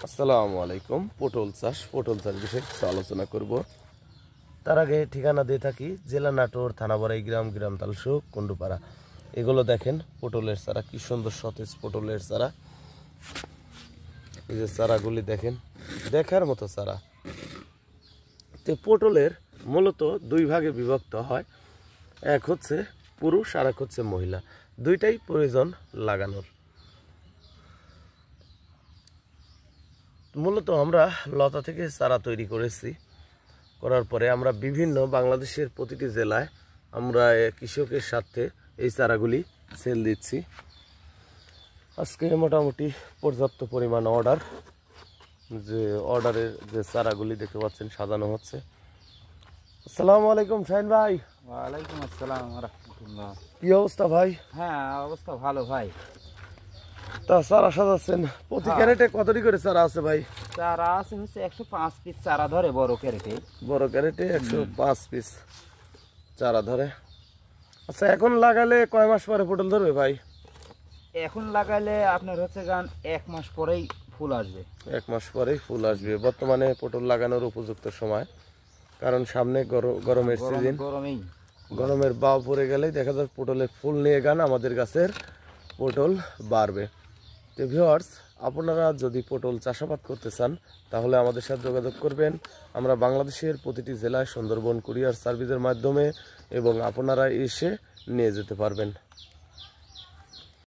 আসসালামু আলাইকুম। পটল চাষ বিষয়ে কিছু আলোচনা করব। তার আগে ঠিকানা দিয়ে থাকি জেলা নাটোর, থানা বড়াই গ্রাম, গ্রাম তালসুক, কুন্ডুপাড়া। এগুলো দেখেন পটলের চারা, কি সুন্দর সতেজ পটলের চারা। এই যে চারাগুলি দেখেন, দেখার মতো চারা। তো পটলের মূলত দুই ভাগে বিভক্ত হয়, এক হচ্ছে পুরুষ আর এক হচ্ছে মহিলা। দুইটাই প্রয়োজন লাগানোর। মূলত আমরা লতা থেকে চারা তৈরি করেছি, করার পরে আমরা বিভিন্ন বাংলাদেশের প্রতিটি জেলায় আমরা কৃষকের সাথে এই চারাগুলি সেল দিচ্ছি। আজকে মোটামুটি পর্যাপ্ত পরিমাণ অর্ডারের যে চারাগুলি দেখতে পাচ্ছেন সাজানো হচ্ছে। আসসালামু আলাইকুম শাহিন ভাই। ওয়ালাইকুম আসসালাম রাহমাতুল্লাহ। কি অবস্থা ভাই? হ্যাঁ, অবস্থা ভালো ভাই। তা চারা সাজাচ্ছেন, প্রতি ক্যারেটে কতটি করে চারা আছে ভাই? চারা আছে হচ্ছে 105 পিস চারা ধরে বড় ক্যারেটে। বড় ক্যারেটে 105 পিস চারা ধরে। আচ্ছা, এখন লাগালে কয় মাস পরে পটল ধরবে ভাই? এখন লাগাইলে আপনার হচ্ছে গান 1 মাস পরেই ফুল আসবে। 1 মাস পরেই ফুল আসবে। বর্তমানে পটল লাগানোর উপযুক্ত সময়, কারণ সামনে গরমের সিজন। গরমের বাও পড়ে গেলেই দেখা যায় পটলের ফুল নিয়ে গান আমাদের গাছের পটল বাড়বে। তো ভিউয়ার্স, আপনারা যদি পটল চাষাবাদ করতে চান তাহলে আমাদের সাথে যোগাযোগ করবেন। আমরা বাংলাদেশের প্রতিটি জেলায় সুন্দরবন কুরিয়ার সার্ভিসের মাধ্যমে এবং আপনারা এসে নিয়ে যেতে পারবেন।